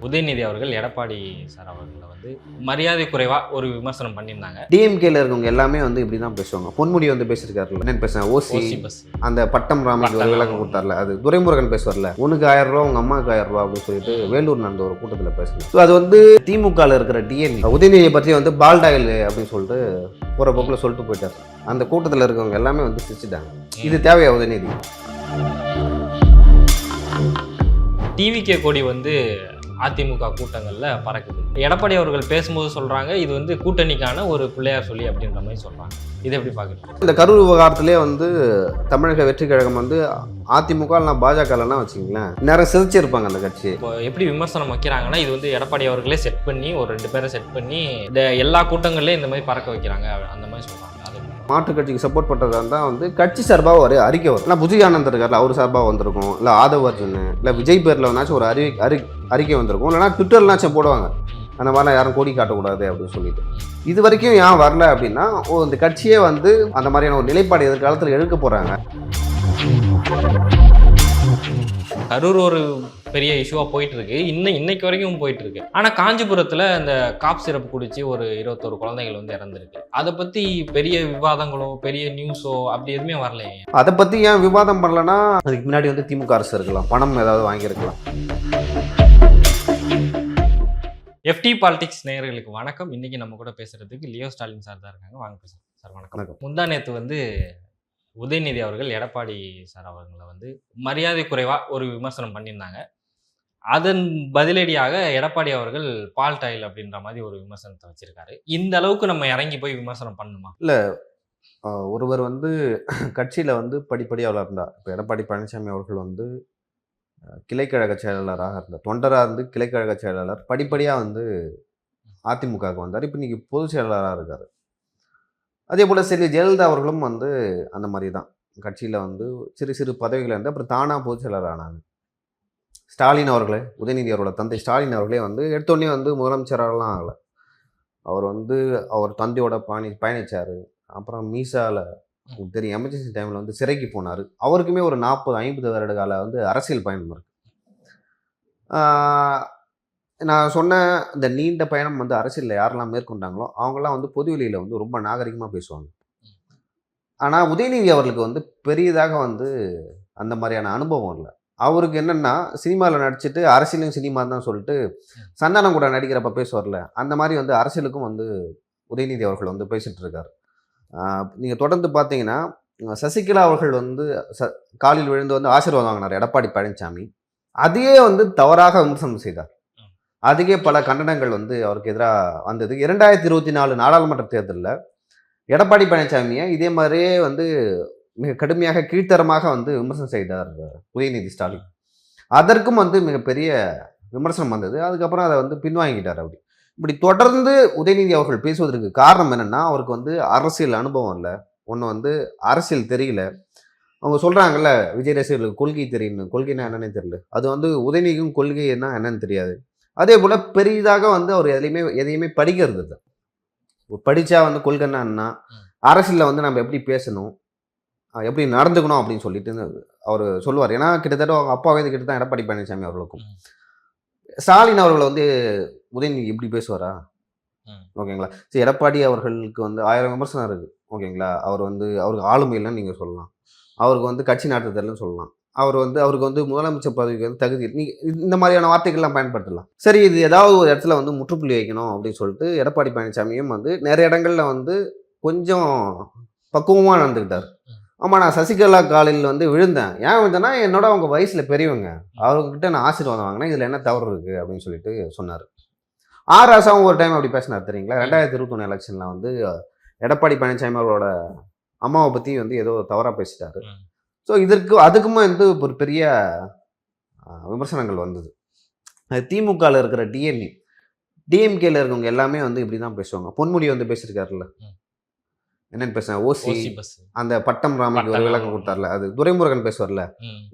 உதயநிதி அவர்கள் எடப்பாடி சார் அவர்களை வந்து மரியாதை குறைவா ஒரு விமர்சனம் பண்ணியிருந்தாங்க. டிஎம்கேல இருக்கவங்க எல்லாமே வந்து இப்படி தான் பேசுவாங்க. பொன்முடி வந்து பேசியிருக்காருல்ல, என்னன்னு பேசுறேன், ஓசி பஸ் அந்த பட்டம் ராமைக்கு ஒரு விளக்கம் கொடுத்தார்ல, அது துரைமுருகன் பேசுவார்ல, உனக்கு 1000 ரூபா உங்க அம்மாவுக்கு 1000 ரூபா அப்படின்னு சொல்லிட்டு வேலூர் நடந்த ஒரு கூட்டத்தில் பேசுறேன். ஸோ அது வந்து திமுகவில் இருக்கிற டிஎன் உதயநிதியை பற்றி வந்து பால்டாயில் அப்படின்னு சொல்லிட்டு போகிற போக்கில் சொல்லிட்டு போயிட்டார். அந்த கூட்டத்தில் இருக்கவங்க எல்லாமே வந்து சிரிச்சுட்டாங்க. இது தேவையா உதயநிதி? டிவிகே கொடி வந்து அதிமுக கூட்டங்கள்ல பறக்குது. எடப்பாடி அவர்கள் பேசும்போது சொல்றாங்க இது வந்து கூட்டணிக்கான ஒரு பிள்ளையார் சொல்லி அப்படின்ற மாதிரி சொல்றாங்க. இதை எப்படி பாக்குறீங்க? இந்த கரூர் விவகாரத்திலே வந்து தமிழக வெற்றி கழகம் வந்து அதிமுக இல்லைனா பாஜகலாம் வச்சுங்களேன் நேரம் சிதைச்சிருப்பாங்க அந்த கட்சி. இப்போ எப்படி விமர்சனம் வைக்கிறாங்கன்னா இது வந்து எடப்பாடி அவர்களே செட் பண்ணி ஒரு 2 பேரை செட் பண்ணி இந்த எல்லா கூட்டங்கள்லயும் இந்த மாதிரி பறக்க வைக்கிறாங்க அந்த மாதிரி சொல்றாங்க. மாற்று கட்சிக்கு சப்போர்ட் பண்ணுறதா இருந்தால் வந்து கட்சி சார்பாக ஒரு அறிக்கை வரும். இல்லை புஜியானந்த் இருக்கார்ல, அவர் சார்பாக வந்திருக்கும், இல்லை ஆதவ் அர்ஜுன், இல்லை விஜய் பேரில் வந்தாச்சும் ஒரு அறிக்கை வந்திருக்கும், இல்லைனா ட்விட்டர்லாச்சும் போடுவாங்க அந்த மாதிரிலாம் யாரும் கோடி காட்டக்கூடாது அப்படின்னு சொல்லிட்டு. இது வரைக்கும் ஏன் வரல அப்படின்னா இந்த கட்சியே வந்து அந்த மாதிரியான ஒரு நிலைப்பாடு எதிர்காலத்தில் எடுக்க போகிறாங்க. கரூர் ஒரு பெரிய இஷ்யூவா போயிட்டு இருக்கு, இன்னைக்கு வரைக்கும் போயிட்டு இருக்கு. ஆனா காஞ்சிபுரத்துல இந்த காப் சிரப் குடிச்சு ஒரு 21 குழந்தைகள் வந்து இறந்துருக்கு. அதை பத்தி பெரிய விவாதங்களோ பெரிய நியூஸோ அப்படி எதுவுமே வரலையே. அதை பத்தி ஏன் விவாதம் பண்ணலன்னா அதுக்கு முன்னாடி வந்து திமுக அரசு இருக்கலாம், பணம் ஏதாவது வாங்கியிருக்கலாம். எஃப்டி பாலிடிக்ஸ் நேயர்களுக்கு வணக்கம். இன்னைக்கு நம்ம கூட பேசுறதுக்கு லியோ ஸ்டாலின் சார் தான் இருக்காங்க. வாங்க பேசுறோம் சார். வணக்கம். முந்தா நேத்து வந்து உதயநிதி அவர்கள் எடப்பாடி சார் அவர்களை வந்து மரியாதை குறைவா ஒரு விமர்சனம் பண்ணியிருந்தாங்க. அதன் பதிலடியாக எடப்பாடி அவர்கள் பால் டாயில் அப்படின்ற மாதிரி ஒரு விமர்சனத்தை வச்சிருக்காரு. இந்த அளவுக்கு நம்ம இறங்கி போய் விமர்சனம் பண்ணணுமா? இல்லை, ஒருவர் வந்து கட்சியில் வந்து படிப்படியாக வளர்ந்தார். இப்போ எடப்பாடி பழனிசாமி அவர்கள் வந்து கிளைக்கழக செயலாளராக இருந்தார், தொண்டராக இருந்து கிளைக்கழக செயலாளர், படிப்படியாக வந்து அதிமுகவுக்கு வந்தார். இப்போ இன்னைக்கு பொதுச் செயலாளராக இருக்கார். அதே போல் செல்வி ஜெயலலிதா அவர்களும் வந்து அந்த மாதிரி தான் கட்சியில் வந்து சிறு சிறு பதவிகள் இருந்து அப்புறம் தானாக பொதுச் செயலாளர் ஆனாங்க. ஸ்டாலின் அவர்களே, உதயநிதி அவரோட தந்தை ஸ்டாலின் அவர்களே வந்து எடுத்தோடனே வந்து முதலமைச்சராகலாம் ஆகலை. அவர் வந்து அவர் தந்தையோட பயணித்தார். அப்புறம் மீசாவில் தெரியும் எமர்ஜென்சி டைமில் வந்து சிறைக்கு போனார். அவருக்குமே ஒரு 40-50 வருட கால வந்து அரசியல் பயணம் இருக்குது. நான் சொன்ன இந்த நீண்ட பயணம் வந்து அரசியலில் யாரெல்லாம் மேற்கொண்டாங்களோ அவங்கெல்லாம் வந்து பொதுவெளியில் வந்து ரொம்ப நாகரிகமாக பேசுவாங்க. ஆனால் உதயநிதி அவர்களுக்கு வந்து பெரியதாக வந்து அந்த மாதிரியான அனுபவம் இல்லை. அவருக்கு என்னென்னா சினிமாவில் நடிச்சுட்டு அரசியலும் சினிமா தான் சொல்லிட்டு சந்தானம் கூட நடிக்கிறப்ப பேசுவார்ல, அந்த மாதிரி வந்து அரசியலுக்கும் வந்து உதயநிதி அவர்கள் வந்து பேசிகிட்டு இருக்கார். நீங்கள் தொடர்ந்து பார்த்தீங்கன்னா சசிகலா அவர்கள் வந்து காலில் விழுந்து வந்து ஆசீர்வாதம் வாங்கினார் எடப்பாடி பழனிசாமி. அதையே வந்து தவறாக விமர்சனம் செய்தார். அதுக்கே பல கண்டனங்கள் வந்து அவருக்கு எதிராக வந்தது. 2024 நாடாளுமன்ற தேர்தலில் எடப்பாடி பழனிசாமியை இதே மாதிரியே வந்து மிக கடுமையாக கீழ்த்தரமாக வந்து விமர்சனம் செய்தார் உதயநிதி ஸ்டாலின். அதற்கும் வந்து மிகப்பெரிய விமர்சனம் வந்தது. அதுக்கப்புறம் அதை வந்து பின்வாங்கிட்டார். இப்படி தொடர்ந்து உதயநிதி அவர்கள் பேசுவதற்கு காரணம் என்னென்னா அவருக்கு வந்து அரசியல் அனுபவம் இல்லை, ஒன்று வந்து அரசியல் தெரியல. அவங்க சொல்கிறாங்கல்ல விஜய் ரசிகர்களுக்கு கொள்கை தெரியும்னு, கொள்கைன்னா என்னன்னே தெரியல. அது வந்து உதயநிதிக்கும் கொள்கைன்னா என்னன்னு தெரியாது. அதே போல் பெரிதாக வந்து அவர் எதையுமே படிக்கிறது இல்லை. படித்தா வந்து கொள்கைன்னா என்ன, அரசியலில் வந்து நம்ம எப்படி பேசணும், எப்படி நடந்துக்கணும் அப்படின்னு சொல்லிட்டு அவர் சொல்லுவார். ஏன்னா கிட்டத்தட்ட அவங்க அப்பா வயது கிட்ட தான் எடப்பாடி பழனிசாமி அவர்களுக்கும். ஸ்டாலின் அவர்களை வந்து உதயநிதி இப்படி பேசுவாரா? ஓகேங்களா? சரி, எடப்பாடி அவர்களுக்கு வந்து 1000 விமர்சனம் இருக்குது. ஓகேங்களா? அவர் வந்து அவருக்கு ஆளுமை இல்லைன்னு நீங்கள் சொல்லலாம், அவருக்கு வந்து கட்சி நடத்துதல்னு சொல்லலாம், அவருக்கு வந்து முதலமைச்சர் பதவிக்கு வந்து தகுதி, நீங்கள் இந்த மாதிரியான வார்த்தைகள்லாம் பயன்படுத்தலாம். சரி, இது ஏதாவது ஒரு இடத்துல வந்து முற்றுப்புள்ளி வைக்கணும் அப்படின்னு சொல்லிட்டு எடப்பாடி பழனிசாமியும் வந்து நிறைய இடங்களில் வந்து கொஞ்சம் பக்குவமாக நடந்துக்கிட்டார். ஆமாம், நான் சசிகலா காலில் வந்து விழுந்தேன். ஏன் விழுந்தேன்னா என்னோட அவங்க வயசில் பெரியவங்க, அவர்கிட்ட நான் ஆசீர்வாதம் வாங்கினேன், இதில் என்ன தவறு இருக்குது அப்படின்னு சொல்லிட்டு சொன்னார். ஆர் ராசாவும் ஒரு டைம் அப்படி பேசினார் தெரியுங்களா? 2021 எலெக்ஷனில் வந்து எடப்பாடி பழனிசாமி அவரோட அம்மாவை பற்றி வந்து ஏதோ தவறாக பேசிட்டாரு. ஸோ அதுக்குமே வந்து ஒரு பெரிய விமர்சனங்கள் வந்தது. திமுகவில் இருக்கிற டிஎம்கேல இருக்கவங்க எல்லாமே வந்து இப்படி தான் பேசுவாங்க. பொன்முடி வந்து பேசியிருக்காருல்ல, என்னன்னு பேசுறேன், ஓசி அந்த பட்டம் ராமைக்கு ஒரு விளக்கம் கொடுத்தார்ல, அது துரைமுருகன் பேசுவார்ல,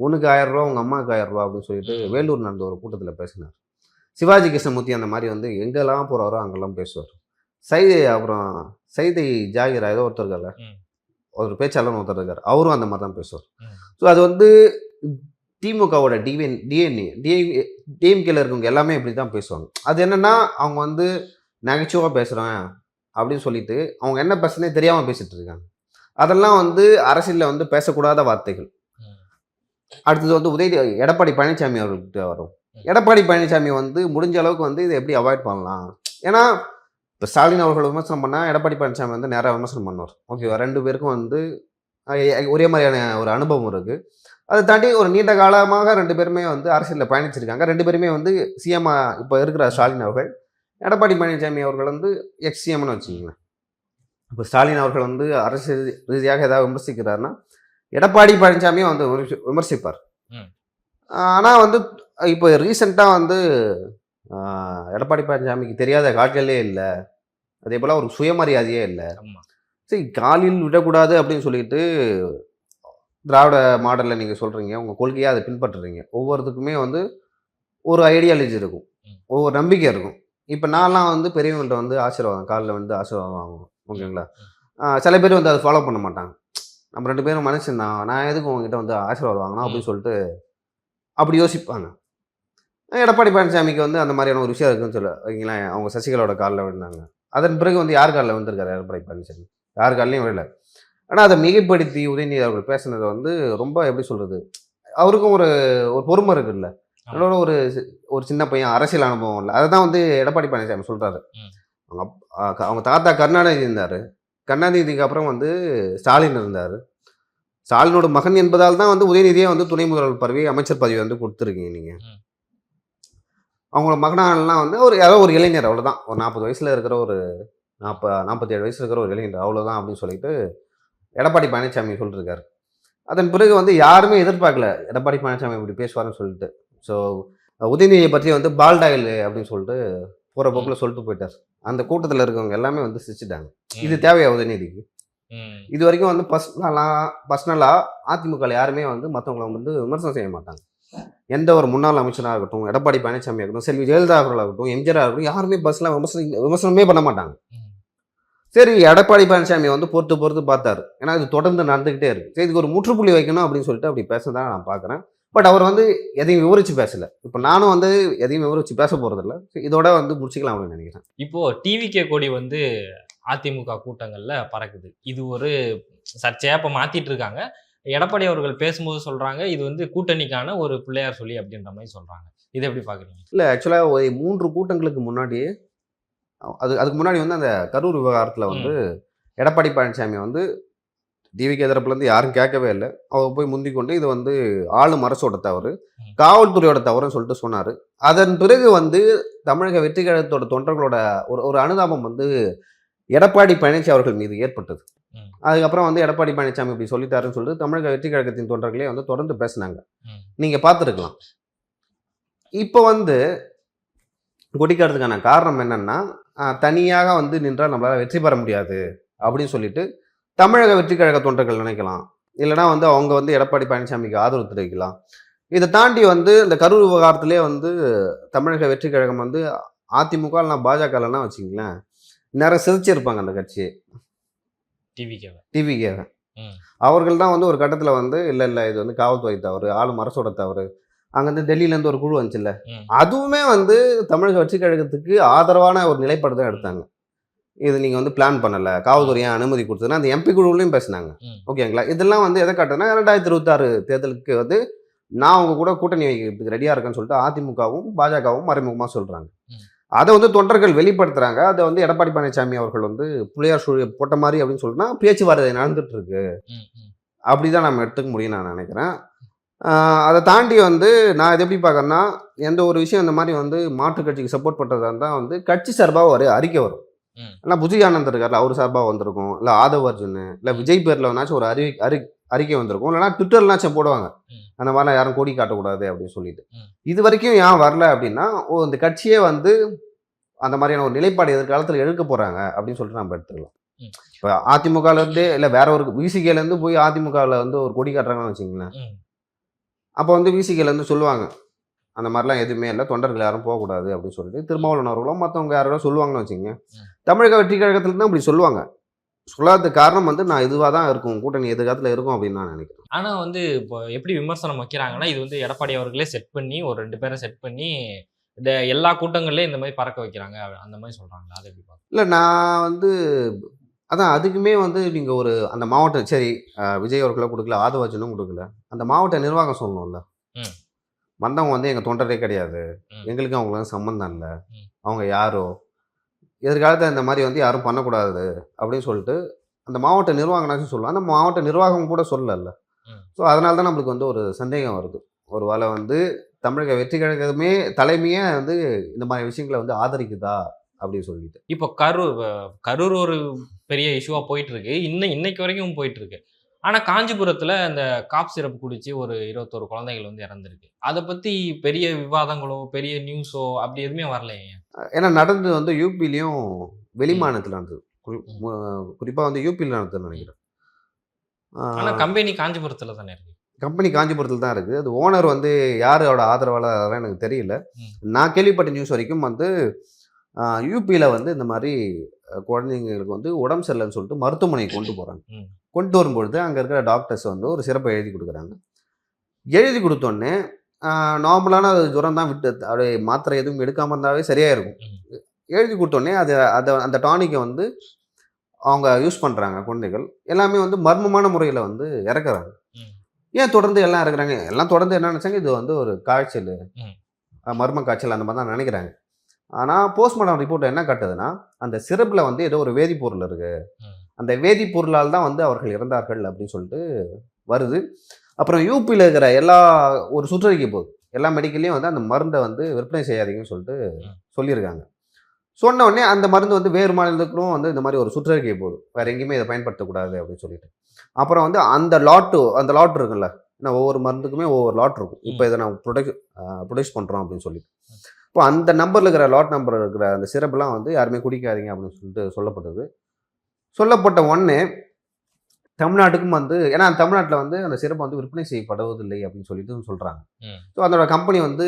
உனக்கு 1000 ரூபா உங்க அம்மாவுக்கு 1000 ரூபா அப்படின்னு சொல்லிட்டு வேலூர் நடந்த ஒரு கூட்டத்தில் பேசினார். சிவாஜி கிருஷ்ணமூர்த்தி அந்த மாதிரி வந்து எங்கெல்லாம் போறாரோ அங்கெல்லாம் பேசுவார். அப்புறம் சைதை ஜாகிரா ஏதோ ஒருத்தர் இருக்கார்ல, ஒரு பேச்சாளர் ஒருத்தர் இருக்கார், அவரும் அந்த மாதிரி தான் பேசுவார். ஸோ அது வந்து திமுகவோட டிஎம்கேல இருக்கவங்க எல்லாமே இப்படி தான் பேசுவாங்க. அது என்னன்னா, அவங்க வந்து நகைச்சுவாக பேசுகிறேன் அப்படின்னு சொல்லிட்டு அவங்க என்ன பேசுனே தெரியாமல் பேசிட்டு இருக்காங்க. அதெல்லாம் வந்து அரசியலில் வந்து பேசக்கூடாத வார்த்தைகள். அடுத்தது வந்து எடப்பாடி பழனிசாமி அவர்கள்கிட்ட வரும். எடப்பாடி பழனிசாமி வந்து முடிஞ்ச அளவுக்கு வந்து இதை எப்படி அவாய்ட் பண்ணலாம். ஏன்னா இப்போ ஸ்டாலின் அவர்கள் விமர்சனம் பண்ணால் எடப்பாடி பழனிசாமி வந்து நேராக விமர்சனம் பண்ணுவார். ஓகேவா, 2 பேருக்கும் வந்து ஒரே மாதிரியான ஒரு அனுபவம் இருக்குது. அதை தாண்டி ஒரு நீண்ட காலமாக 2 பேருமே வந்து அரசியலில் பயணிச்சிருக்காங்க. 2 பேருமே வந்து சிஎம்மா இப்போ இருக்கிற ஸ்டாலின் அவர்கள், எடப்பாடி பழனிசாமி அவர்கள் வந்து எக்ஸ் சிஎம்னு வச்சுக்கோங்களேன். இப்போ ஸ்டாலின் அவர்கள் வந்து அரசியல் ரீதியாக ஏதாவது விமர்சிக்கிறாருன்னா எடப்பாடி பழனிசாமியும் வந்து விமர்சிப்பார். ஆனால் வந்து இப்போ ரீசெண்டாக வந்து எடப்பாடி பழனிசாமிக்கு தெரியாத காட்களே இல்லை, அதே போல் ஒரு சுயமரியாதையே இல்லை. சரி, காலில் விடக்கூடாது அப்படின்னு சொல்லிட்டு திராவிட மாடலில் நீங்கள் சொல்கிறீங்க, உங்கள் கொள்கையாக அதை பின்பற்றுறீங்க. ஒவ்வொருத்துக்குமே வந்து ஒரு ஐடியாலஜி இருக்கும், ஒவ்வொரு நம்பிக்கை இருக்கும். இப்போ நான்லாம் வந்து பெரியவங்கள்ட்ட வந்து ஆசீர்வாதம் காலில் வந்து ஆசீர்வாதம் வாங்குவோம். ஓகேங்களா, சில பேர் வந்து அதை ஃபாலோ பண்ண மாட்டாங்க. நம்ம 2 பேரும் மனுஷன் தான், நான் எதுக்கு உங்ககிட்ட வந்து ஆசீர்வாதம் வாங்கணும் அப்படின்னு சொல்லிட்டு அப்படி யோசிப்பாங்க. எடப்பாடி பழனிசாமிக்கு வந்து அந்த மாதிரியான ஒரு விஷயம் இருக்குன்னு சொல்ல வைங்களேன். அவங்க சசிகலாவோட காலில் விழுந்தாங்க. அதன் பிறகு வந்து யார் காலில் வந்திருக்காரு எடப்பாடி பழனிசாமி? யார் காலையும் விழல. ஆனால் அதை மிகைப்படுத்தி உதயநிதி அவர்கள் பேசுனதை வந்து ரொம்ப எப்படி சொல்கிறது, அவருக்கும் ஒரு ஒரு பொறுமை இருக்குல்ல. அதோட ஒரு சின்ன பையன், அரசியல் அனுபவம் இல்லை. அதை தான் வந்து எடப்பாடி பழனிசாமி சொல்கிறாரு. அவங்க தாத்தா கருணாநிதி இருந்தார். கருணாநிதிக்கு அப்புறம் வந்து ஸ்டாலின் இருந்தார். ஸ்டாலினோட மகன் என்பதால் தான் வந்து உதயநிதியே வந்து துணை முதல்வர் பதவி, அமைச்சர் பதவி வந்து கொடுத்துருக்கீங்க நீங்கள். அவங்களோட மகனாலாம் வந்து யாரோ ஒரு இளைஞர், அவ்வளோதான். ஒரு 40 வயசில் இருக்கிற ஒரு 47 வயசில் இருக்கிற ஒரு இளைஞர், அவ்வளோதான் அப்படின்னு சொல்லிட்டு எடப்பாடி பழனிசாமி சொல்லியிருக்காரு. அதன் பிறகு வந்து யாருமே எதிர்பார்க்கல எடப்பாடி பழனிசாமி இப்படி பேசுவார்னு சொல்லிட்டு. ஸோ உதயநிதியை பற்றி வந்து பால்டாயில் அப்படின்னு சொல்லிட்டு போகிற போக்கில் சொல்லிட்டு போயிட்டார். அந்த கூட்டத்தில் இருக்கவங்க எல்லாமே வந்து சிரிச்சிட்டாங்க. இது தேவையா உதயநிதிக்கு? இது வரைக்கும் வந்து பர்சனலாக அதிமுகவில் யாருமே வந்து மற்றவங்களை வந்து விமர்சனம் செய்ய மாட்டாங்க. எந்த ஒரு முன்னாள் அமைச்சராக இருக்கட்டும், எடப்பாடி பழனிசாமி ஆகட்டும், செல்வி ஜெயலலிதா அவர்களாகட்டும், எம்ஜிஆர் ஆகட்டும், யாருமே பஸ்லாம் விமர்சனமே பண்ண மாட்டாங்க. சரி, எடப்பாடி பழனிசாமி வந்து பொறுத்து பார்த்தாரு. ஏன்னா இது தொடர்ந்து நடந்துக்கிட்டே இருக்கு. சரி, இதுக்கு ஒரு முற்றுப்புள்ளி வைக்கணும் அப்படின்னு சொல்லிட்டு அப்படி பேசதான் நான் பார்க்குறேன். பட் அவர் வந்து எதையும் விவரித்து பேசலை. இப்போ நானும் வந்து எதையும் விவரித்து பேச போகிறதில்ல. இதோட வந்து முடிச்சிக்கலாம் அப்படின்னு நினைக்கிறேன். இப்போது டிவிகே கொடி வந்து அதிமுக கூட்டங்களில் பறக்குது. இது ஒரு சர்ச்சையாக இப்போ மாற்றிட்டு இருக்காங்க. எடப்பாடி அவர்கள் பேசும்போது சொல்கிறாங்க, இது வந்து கூட்டணிக்கான ஒரு பிள்ளையார் சொல்லி அப்படின்ற மாதிரி சொல்கிறாங்க. இதை எப்படி பார்க்குறீங்க? இல்லை, ஆக்சுவலாக ஒரு 3 கூட்டங்களுக்கு முன்னாடியே அதுக்கு முன்னாடி வந்து அந்த கரூர் விவகாரத்தில் வந்து எடப்பாடி பழனிசாமி வந்து டிவிகே தரப்புலேருந்து யாரும் கேட்கவே இல்லை. அவர் போய் முந்தி கொண்டு இது வந்து ஆளும் அரசோட தவறு, காவல்துறையோட தவறுன்னு சொல்லிட்டு சொன்னார். அதன் பிறகு வந்து தமிழக வெற்றி கழகத்தோட தொண்டர்களோட ஒரு அனுதாபம் வந்து எடப்பாடி பழனிசாமி அவர்கள் மீது ஏற்பட்டது. அதுக்கப்புறம் வந்து எடப்பாடி பழனிசாமி இப்படி சொல்லிட்டாருன்னு சொல்லிட்டு தமிழக வெற்றி கழகத்தின் தொண்டர்களே வந்து தொடர்ந்து பேசினாங்க. நீங்கள் பார்த்துருக்கலாம். இப்போ வந்து கொடிக்காரதுக்கான காரணம் என்னன்னா, தனியாக வந்து நின்றால் நம்மளால் வெற்றி பெற முடியாது அப்படின்னு சொல்லிட்டு தமிழக வெற்றி கழக தொண்டர்கள் நினைக்கலாம். இல்லைனா வந்து அவங்க வந்து எடப்பாடி பழனிசாமிக்கு ஆதரவு தெரிவிக்கலாம். இதை தாண்டி வந்து இந்த கரூர் விவகாரத்திலே வந்து தமிழக வெற்றி கழகம் வந்து அதிமுக இல்லைனா பாஜக இல்லைன்னா வச்சுங்களேன், நேரம் சிதைச்சிருப்பாங்க அந்த கட்சியை. டிவிகேவை அவர்கள் தான் வந்து ஒரு கட்டத்தில் வந்து இல்லை இது வந்து காவல்துறை தவறு, ஆளும் அரசோட தவறு, அங்கேருந்து டெல்லியிலேருந்து ஒரு குழு வந்துச்சுல்ல, அதுவுமே வந்து தமிழக வெற்றி கழகத்துக்கு ஆதரவான ஒரு நிலைப்பாடு தான் எடுத்தாங்க. இது நீங்கள் வந்து பிளான் பண்ணலை, காவல்துறையை அனுமதி கொடுத்ததுன்னா அந்த எம்பி குழுவிலையும் பேசினாங்க. ஓகேங்களா, இதெல்லாம் வந்து எதை காட்டுனா 2026 தேர்தலுக்கு வந்து நான் அவங்க கூட கூட்டணி வைக்கிறதுக்கு ரெடியாக இருக்கேன்னு சொல்லிட்டு அதிமுகவும் பாஜகவும் மறைமுகமாக சொல்கிறாங்க. அதை வந்து தொண்டர்கள் வெளிப்படுத்துகிறாங்க. அதை வந்து எடப்பாடி பழனிசாமி அவர்கள் வந்து புளியார் சூழல் போட்ட மாதிரி அப்படின்னு சொல்லிட்டுனா பேச்சுவார்த்தை நடந்துட்டு இருக்கு அப்படிதான் நம்ம எடுத்துக்க முடியும் நான் நினைக்கிறேன். அதை தாண்டி வந்து நான் இதை எப்படி பார்க்கறேன்னா, எந்த ஒரு விஷயம் இந்த மாதிரி வந்து மாற்று கட்சிக்கு சப்போர்ட் பண்ணுறதா இருந்தால் வந்து கட்சி சார்பாக ஒரு அறிக்கை வரும். ஆனால் புஜி ஆனந்த் இருக்கார்ல, அவர் சார்பாக வந்திருக்கும், இல்லை ஆதவ் அர்ஜுன், இல்லை விஜய் பேரில் வேணாச்சும் ஒரு அறிக்கை வந்திருக்கும், இல்லைனா ட்விட்டர்லாச்சும் போடுவாங்க அந்த மாதிரிலாம் யாரும் கொடி காட்டக்கூடாது அப்படின்னு சொல்லிட்டு. இது வரைக்கும் ஏன் வரல அப்படின்னா, இந்த கட்சியே வந்து அந்த மாதிரியான ஒரு நிலைப்பாடு எதிர்காலத்தில் எடுக்க போகிறாங்க அப்படின்னு சொல்லிட்டு நம்ம எடுத்துக்கலாம். இப்போ அதிமுகலேருந்து இல்லை வேற ஒரு விசிகேலேருந்து போய் அதிமுகவில் வந்து ஒரு கொடி காட்டுறாங்கன்னு வச்சுங்களேன், அப்போ வந்து விசிகேலேருந்து சொல்லுவாங்க அந்த மாதிரிலாம் எதுவுமே இல்லை, தொண்டர்கள் யாரும் போகக்கூடாது அப்படின்னு சொல்லிட்டு திருமாவளவன் அவர்களும் மற்றவங்க யாரும் சொல்லுவாங்கன்னு வச்சுங்க. தமிழக வெற்றி கழகத்துல தான் அப்படி சொல்லுவாங்க. சொல்லாததுக்கு காரணம் வந்து நான் இதுவாக தான் இருக்கும், கூட்டணி எதிர்காலத்தில் இருக்கும் அப்படின்னு நான் நினைக்கிறேன். ஆனா வந்து இப்போ எப்படி விமர்சனம் வைக்கிறாங்கன்னா, இது வந்து எடப்பாடி அவர்களே செட் பண்ணி ஒரு 2 பேரை செட் பண்ணி இந்த எல்லா கூட்டங்கள்லயும் இந்த மாதிரி பறக்க வைக்கிறாங்க. அந்த மாதிரி சொல்றாங்களா? அதை எப்படி பார்க்குறீங்க? இல்லை நான் வந்து அதான் அதுக்குமே வந்து நீங்கள் ஒரு அந்த மாவட்டம் சரி விஜய் அவர்களோ கொடுக்கல, ஆதவர்ஜனும் கொடுக்கல, அந்த மாவட்ட நிர்வாகம் சொல்லணும்ல. ம். வந்தவங்க வந்து எங்கள் தொண்டரே கிடையாது, ம். எங்களுக்கும் அவங்களுக்கும் சம்மந்தம் இல்லை, ம். அவங்க யாரோ, எதிர்காலத்தில் இந்த மாதிரி வந்து யாரும் பண்ணக்கூடாது அப்படின்னு சொல்லிட்டு அந்த மாவட்ட நிர்வாகம்னாச்சும் சொல்லலாம். அந்த மாவட்ட நிர்வாகம் கூட சொல்லல. ம். ஸோ அதனால தான் நம்மளுக்கு வந்து ஒரு சந்தேகம் வருது. ஒரு வேளை வந்து தமிழக வெற்றி கழகமே தலைமையே வந்து இந்த மாதிரி விஷயங்களை வந்து ஆதரிக்குதா அப்படின்னு சொல்லிட்டு. இப்போ கரூர் ஒரு பெரிய இஷ்யூவா போயிட்டு இருக்கு. இன்னைக்கு வரைக்கும் போயிட்டு இருக்கு. ஆனா காஞ்சிபுரத்துல அந்த காப் சிரப் குடிச்சு ஒரு 21 குழந்தைகள் வந்து இறந்திருக்கு. அத பத்தி பெரிய விவாதங்களோ, பெரிய நியூஸோ அப்படி எதுவுமே வரலையே. ஏன்னா நடந்தது வந்து யூபிலையும் வெளி ம். மாநிலத்தில் நடந்தது. ம். குறிப்பாக வந்து யூபியில் நடந்ததுன்னு ம். நினைக்கிறேன். ஆனா கம்பெனி காஞ்சிபுரத்துல தானே இருக்கு. கம்பெனி காஞ்சிபுரத்தில் தான் இருக்குது. அது ஓனர் வந்து யாரோட ஆதரவாளர் அதெல்லாம் எனக்கு தெரியல. ம். நான் கேள்விப்பட்ட நியூஸ் வரைக்கும் வந்து யூபியில் வந்து இந்த மாதிரி குழந்தைங்களுக்கு வந்து உடம்பு சரியில்லைன்னு சொல்லிட்டு மருத்துவமனைக்கு கொண்டு போகிறாங்க. ம். கொண்டு வரும்பொழுது அங்கே இருக்கிற டாக்டர்ஸ் வந்து ஒரு சிறப்பை எழுதி கொடுக்குறாங்க. எழுதி கொடுத்தோடனே நார்மலான அது ஜுரம் தான் விட்டு அப்படியே மாத்திரை எதுவும் எடுக்காமல் இருந்தாவே சரியாக இருக்கும். ம். எழுதி கொடுத்தோடனே அதை அந்த டானிக்கை வந்து அவங்க யூஸ் பண்ணுறாங்க குழந்தைகள். எல்லாமே வந்து மர்மமான முறையில் வந்து இறக்குறாங்க. ம். ஏன் தொடர்ந்து எல்லாம் இறக்குறாங்க? எல்லாம் தொடர்ந்து என்ன நினச்சாங்க, இது வந்து ஒரு காய்ச்சல், ம். மர்ம காய்ச்சல் அந்த மாதிரி தான் நினைக்கிறாங்க. ஆனால் போஸ்ட்மார்ட்டம் ரிப்போர்ட் என்ன காட்டுதுன்னா, அந்த சிரப்பில் வந்து ஏதோ ஒரு வேதிப்பொருள் இருக்குது, ம். அந்த வேதிப்பொருளால் தான் வந்து அவர்கள் இறந்தார்கள் அப்படின்னு சொல்லிட்டு வருது. அப்புறம் யூபியில் இருக்கிற ஒரு சுற்றறிக்கை போகுது. எல்லா மெடிக்கல்லையும் வந்து அந்த மருந்தை வந்து விற்பனை செய்யாதீங்கன்னு சொல்லிட்டு ம். சொல்லியிருக்காங்க. சொன்ன உடனே அந்த மருந்து வந்து வேறு மாநிலத்துக்கும் வந்து இந்த மாதிரி ஒரு சுற்றறிக்கை போகுது, வேற எங்கேயுமே இதை பயன்படுத்தக்கூடாது அப்படின்னு சொல்லிட்டு. அப்புறம் வந்து அந்த லாட் இருக்குல்ல, ஏன்னா ஒவ்வொரு மருந்துக்குமே ஒவ்வொரு லாட் இருக்கும். இப்போ இதை நான் ப்ரொடியூஸ் பண்ணுறோம் அப்படின்னு சொல்லிட்டு. இப்போ அந்த நம்பரில் இருக்கிற லாட் நம்பர் இருக்கிற அந்த சிரப்லாம் வந்து யாருமே குடிக்காதீங்க அப்படின்னு சொல்லிட்டு சொல்லப்பட்டது. சொல்லப்பட்ட உடனே தமிழ்நாட்டுக்கும் வந்து, ஏன்னா தமிழ்நாட்டில் வந்து அந்த சிரப் வந்து விற்பனை செய்யப்படுவதில்லை அப்படின்னு சொல்லிட்டு சொல்கிறாங்க. ம். ஸோ அதோட கம்பெனி வந்து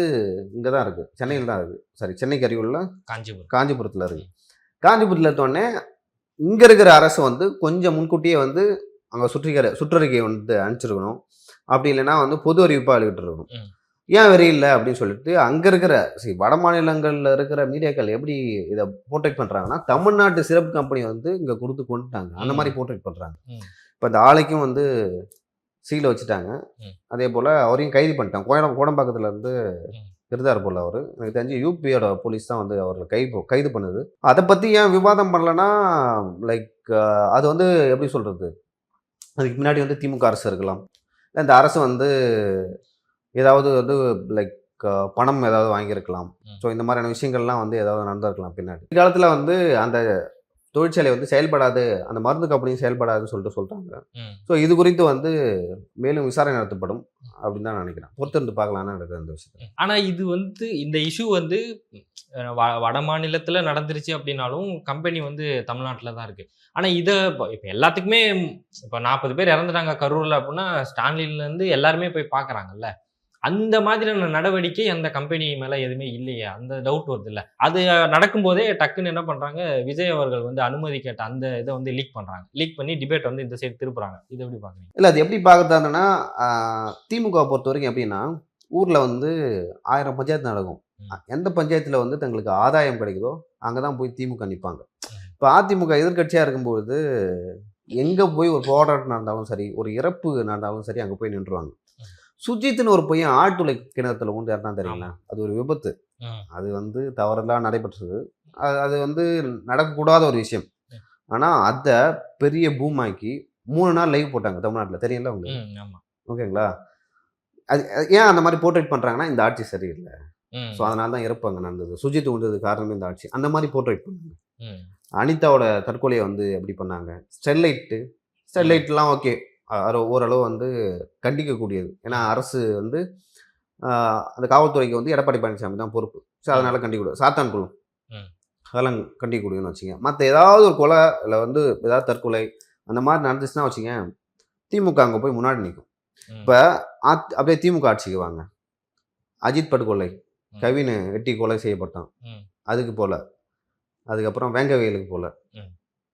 இங்கே தான் இருக்குது, சென்னையில் தான் இருக்குது. சாரி, சென்னைக்கு அருகிலுள்ள காஞ்சிபுரத்தில் இருக்குது. காஞ்சிபுரத்தில் இருந்தோடனே இங்கே இருக்கிற அரசு வந்து கொஞ்சம் முன்கூட்டியே வந்து அங்கே சுற்றறிக்கையை வந்து அனுப்பிச்சிருக்கணும். அப்படி இல்லைன்னா வந்து பொது அறிவிப்பாக எழுதிட்டு இருக்கணும். ம். ஏன் வெறியில்லை அப்படின்னு சொல்லிட்டு அங்கே இருக்கிற வட மாநிலங்களில் இருக்கிற மீடியாக்கள் எப்படி இதை போர்ட்ரேட் பண்ணுறாங்கன்னா, தமிழ்நாட்டு சிறப்பு கம்பெனி வந்து இங்கே கொடுத்து கொண்டுட்டாங்க அந்த மாதிரி போர்ட்ரேட் பண்ணுறாங்க. இப்போ இந்த ஆலைக்கும் வந்து சீலை வச்சுட்டாங்க. அதே போல் அவரையும் கைது பண்ணிட்டாங்க. கோடம்பாக்கத்தில் இருந்து இருந்தார் போல் அவர். எனக்கு தெரிஞ்சு யூபியோட போலீஸ் தான் வந்து அவரை கைது பண்ணுது. அதை பற்றி ஏன் விவாதம் பண்ணலன்னா, லைக் அது வந்து எப்படி சொல்கிறது, அதுக்கு முன்னாடி வந்து திமுக அரசு இருக்கலாம், இந்த அரசு வந்து ஏதாவது வந்து லைக் பணம் ஏதாவது வாங்கியிருக்கலாம். ஸோ இந்த மாதிரியான விஷயங்கள்லாம் வந்து ஏதாவது நடந்திருக்கலாம் பின்னாடி. காலத்தில் வந்து அந்த தொழிற்சாலை வந்து செயல்படாது, அந்த மருந்து கம்பெனியும் செயல்படாதுன்னு சொல்கிறாங்க. ஸோ இது குறித்து வந்து மேலும் விசாரணை நடத்தப்படும் அப்படின்னு தான் நினைக்கிறேன். பொறுத்திருந்து பார்க்கலான்னு இருக்குது அந்த விஷயத்தை. ஆனால் இது வந்து இந்த இஷ்யூ வந்து வட மாநிலத்தில் நடந்துருச்சு அப்படின்னாலும் கம்பெனி வந்து தமிழ்நாட்டில் தான் இருக்குது. ஆனால் இதை இப்போ எல்லாத்துக்குமே இப்போ 40 பேர் இறந்துட்டாங்க கரூரில் அப்படின்னா ஸ்டான்லின்லேருந்து எல்லாருமே போய் பார்க்குறாங்கல்ல. அந்த மாதிரியான நடவடிக்கை அந்த கம்பெனி மேலே எதுவுமே இல்லையே, அந்த டவுட் வருது இல்லை. அது நடக்கும்போதே டக்குன்னு என்ன பண்ணுறாங்க, விஜய் அவர்கள் வந்து அனுமதி கேட்ட அந்த இதை வந்து லீக் பண்ணுறாங்க. லீக் பண்ணி டிபேட் வந்து இந்த சைடு திருப்புறாங்க. இது எப்படி பார்க்குறீங்க? இல்லை, அது எப்படி பார்க்குறதுனா, திமுக பொறுத்த வரைக்கும் எப்படின்னா, ஊரில் வந்து 1000 பஞ்சாயத்து நடக்கும். எந்த பஞ்சாயத்தில் வந்து தங்களுக்கு ஆதாயம் கிடைக்குதோ அங்கே தான் போய் திமுக நிற்பாங்க. இப்போ அதிமுக எதிர்கட்சியாக இருக்கும்பொழுது எங்கே போய் ஒரு போராட்டம் நடந்தாலும் சரி, ஒரு இறப்பு நடந்தாலும் சரி, அங்கே போய் நின்றுவாங்க. சுஜித்னு ஒரு பையன் ஆழ்துளை கிணத்துல கொண்டு இறந்தா தெரியுங்களா, அது ஒரு விபத்து. அது வந்து தவறெல்லாம் நடைபெற்றது. அது வந்து நடக்கக்கூடாத ஒரு விஷயம். ஆனால் அதை பெரிய பூமாக்கி 3 நாள் லைவ் போட்டாங்க தமிழ்நாட்டில், தெரியல உங்களுக்கு? ஓகேங்களா? அது ஏன் அந்த மாதிரி போர்ட்ரேட் பண்ணுறாங்கன்னா, இந்த ஆட்சி சரியில்லை, ஸோ அதனால தான் இறப்பு அங்கே நடந்தது, சுஜித் வந்தது காரணமே இந்த ஆட்சி, அந்த மாதிரி போர்ட்ரேட் பண்ணாங்க. அனிதாவோட தற்கொலையை வந்து எப்படி பண்ணாங்க, ஸ்டெர்லைட்லாம் ஓகே, ஓரளவு வந்து கண்டிக்கக்கூடியது. ஏன்னா அரசு வந்து அந்த காவல்துறைக்கு வந்து எடப்பாடி பழனிசாமி தான் பொறுப்பு. ஸோ அதனால் கண்டிக்கக்கூடாது. சாத்தான் குழு அதெல்லாம் கண்டிக்கக்கூடியதுன்னு வச்சுங்க. மற்ற ஏதாவது ஒரு கொலை இல்லை வந்து ஏதாவது தற்கொலை அந்த மாதிரி நடந்துச்சுன்னா வச்சுங்க, திமுக அங்கே போய் முன்னாடி நிற்கும். இப்போ அப்படியே திமுக ஆட்சிக்கு வாங்க, அஜித் படுகொலை, கவின் வெட்டி கொலை செய்யப்பட்டான், அதுக்கு போல, அதுக்கப்புறம் வேங்கவேலுக்கு போல,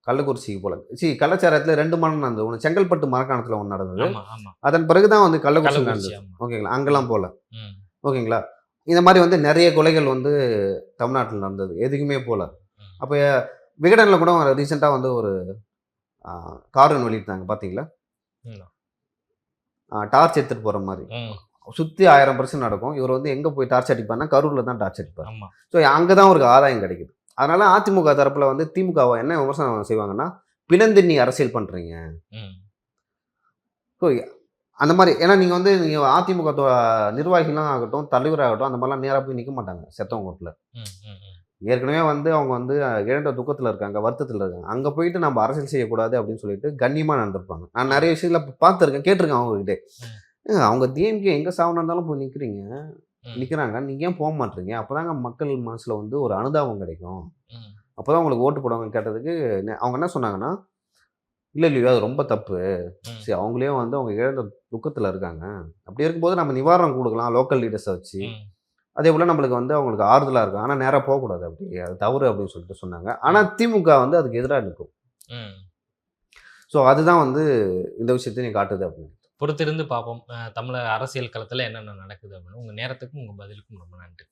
கள்ளக்குறிச்சிக்கு போல கள்ளச்சாராயத்தில் 2 மரணம் நடந்தது. ஒன்று செங்கல்பட்டு மரக்காணத்தில் ஒன்று நடந்தது. ஆமா ஆமா அதன் பிறகு தான் வந்து கள்ளக்குறிச்சி கள்ளக்குறிச்சி நடந்தது. ஆமா ஓகேங்களா, அங்கெல்லாம் போல. ம் ஓகேங்களா, இந்த மாதிரி வந்து நிறைய கொலைகள் வந்து தமிழ்நாட்டில் நடந்தது, எதுக்குமே போல. ம் அப்போ விகடனில் கூட ரீசெண்டாக வந்து ஒரு கார்டன் வெளியிட்டாங்க பார்த்தீங்களா, ம் டார்ச் எடுத்துகிட்டு போகிற மாதிரி ம் சுற்றி 1000% நடக்கும். இவர் வந்து எங்கே போய் டார்ச் அடிப்பார்னா கரூரில் தான் டார்ச் அடிப்பார். ஆமா ஸோ அங்கே தான் அவருக்கு ஆதாயம் கிடைக்குது. அதனால அதிமுக தரப்பில் வந்து திமுகவை என்ன விமர்சனம் செய்வாங்கன்னா, பிணந்தின்னி அரசியல் பண்ணுறீங்க. ம் ஸோ அந்த மாதிரி ஏன்னா நீங்கள் அதிமுக நிர்வாகிகளாம் ஆகட்டும், தலைவராகட்டும், அந்த மாதிரிலாம் நேராக போய் நிற்க மாட்டாங்க செத்தவங்க வீட்டில். ம் ம் ம் ஏற்கனவே வந்து அவங்க வந்து இழந்த துக்கத்தில் இருக்காங்க, வருத்தத்தில் இருக்காங்க. அங்கே போயிட்டு நம்ம அரசியல் செய்யக்கூடாது அப்படின்னு சொல்லிட்டு கண்ணியமாக நடந்திருப்பாங்க. நான் நிறைய விஷயங்களை பார்த்துருக்கேன், கேட்டிருக்கேன் அவங்ககிட்ட. அவங்க டிஎம்கே எங்கே சாவனா இருந்தாலும் போய் நிற்கிறீங்க, ம் நிற்கிறாங்க, நீங்கள் ஏன் போக மாட்டீங்க? அப்போதாங்க மக்கள் மனசில் வந்து ஒரு அனுதாபம் கிடைக்கும், ம் அப்போ தான் உங்களுக்கு ஓட்டு போடுவாங்கன்னு கேட்டதுக்கு அவங்க என்ன சொன்னாங்கன்னா, இல்லை இல்லையோ அது ரொம்ப தப்பு. ம் சரி, அவங்களே வந்து அவங்க இழந்த துக்கத்தில் இருக்காங்க. அப்படி இருக்கும்போது நம்ம நிவாரணம் கொடுக்கலாம் லோக்கல் லீடர்ஸை வச்சு. ம் அதே போல் நம்மளுக்கு வந்து அவங்களுக்கு ஆறுதலாக இருக்கும். ஆனால் நேராக போகக்கூடாது, அப்படி அது தவறு அப்படின்னு சொல்லிட்டு சொன்னாங்க. ஆனால் திமுக வந்து அதுக்கு எதிராக நிற்கும். ம் ஸோ அதுதான் வந்து இந்த விஷயத்தையும் காட்டுது அப்படின்னு. பொறுத்திருந்து பார்ப்போம் தமிழக அரசியல் களத்துல என்னென்ன நடக்குது அப்படின்னு. உங்க நேரத்துக்கும் உங்க பதிலுக்கும் ரொம்ப நன்றி.